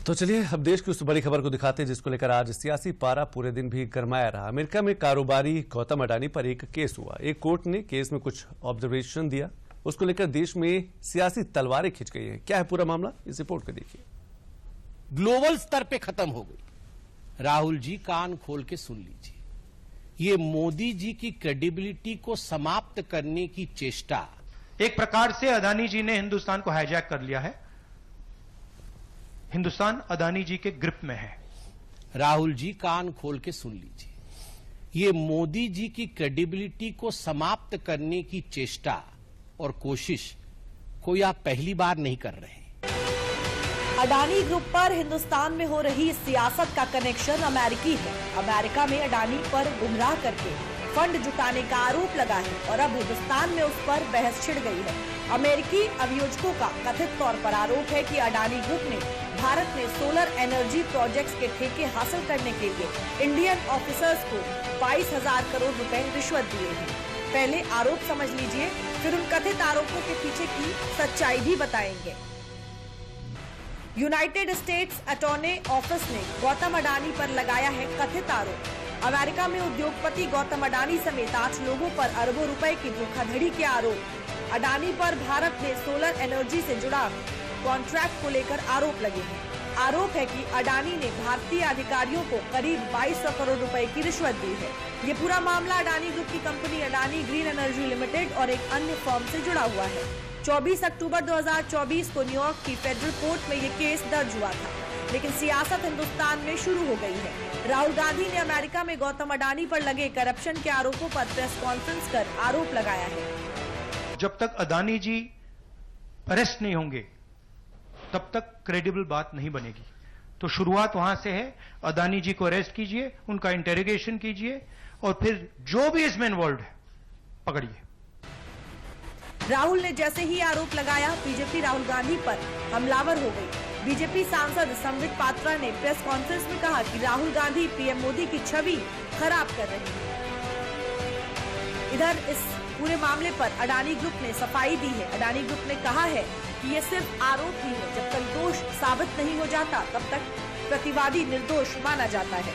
तो चलिए अब देश की उस बड़ी खबर को दिखाते हैं जिसको लेकर आज सियासी पारा पूरे दिन भी गरमाया रहा। अमेरिका में कारोबारी गौतम अडानी पर एक केस हुआ। एक कोर्ट ने केस में कुछ ऑब्जर्वेशन दिया, उसको लेकर देश में सियासी तलवारें खिंच गई हैं। क्या है पूरा मामला, इस रिपोर्ट को देखिए। ग्लोबल स्तर पे खत्म हो गई। राहुल जी कान खोल के सुन लीजिए, ये मोदी जी की क्रेडिबिलिटी को समाप्त करने की चेष्टा। एक प्रकार से अडानी जी ने हिंदुस्तान को हाईजैक कर लिया है। हिंदुस्तान अडानी जी के ग्रिप में है। राहुल जी कान खोल के सुन लीजिए, ये मोदी जी की क्रेडिबिलिटी को समाप्त करने की चेष्टा और कोशिश कोई आप पहली बार नहीं कर रहे हैं। अडानी ग्रुप पर हिंदुस्तान में हो रही सियासत का कनेक्शन अमेरिकी है। अमेरिका में अडानी पर गुमराह करके फंड जुटाने का आरोप लगा है और अब हिंदुस्तान में उस पर बहस छिड़ गई है। अमेरिकी अभियोजकों का कथित तौर पर आरोप है कि अडानी ग्रुप ने भारत में सोलर एनर्जी प्रोजेक्ट्स के ठेके हासिल करने के लिए इंडियन ऑफिसर्स को 22,000 करोड़ रुपए रिश्वत दिए हैं। पहले आरोप समझ लीजिए, फिर उन कथित आरोपों के पीछे की सच्चाई भी बताएंगे। यूनाइटेड स्टेट्स अटॉर्नी ऑफिस ने गौतम अडानी पर लगाया है कथित आरोप। अमेरिका में उद्योगपति गौतम अडानी समेत 8 लोगों पर अरबों रुपए की धोखाधड़ी के आरोप। अडानी पर भारत में सोलर एनर्जी से जुड़ा कॉन्ट्रैक्ट को लेकर आरोप लगे हैं। आरोप है कि अडानी ने भारतीय अधिकारियों को करीब 2200 करोड़ रुपए की रिश्वत दी है। ये पूरा मामला अडानी ग्रुप की company Adani green energy limited और एक अन्य फर्म से जुड़ा हुआ है। 24 अक्टूबर 2024 को न्यूयॉर्क की फेडरल कोर्ट में ये केस दर्ज हुआ था, लेकिन सियासत हिंदुस्तान में शुरू हो गई है। राहुल गांधी ने अमेरिका में गौतम अडानी पर लगे करप्शन के आरोपों पर प्रेस कॉन्फ्रेंस कर आरोप लगाया है। जब तक अडानी जी अरेस्ट नहीं होंगे तब तक क्रेडिबल बात नहीं बनेगी। तो शुरुआत वहां से है। अडानी जी को अरेस्ट कीजिए, उनका इंटेरोगेशन कीजिए और फिर जो भी इसमें इन्वॉल्व है पकड़िए। राहुल ने जैसे ही आरोप लगाया, बीजेपी राहुल गांधी पर हमलावर हो गई। बीजेपी सांसद संबित पात्रा ने प्रेस कॉन्फ्रेंस में कहा कि राहुल गांधी पीएम मोदी की छवि खराब कर रहे हैं। इधर इस पूरे मामले पर अडानी ग्रुप ने सफाई दी है। अडानी ग्रुप ने कहा है कि ये सिर्फ आरोप ही है, जब तक दोष साबित नहीं हो जाता तब तक प्रतिवादी निर्दोष माना जाता है।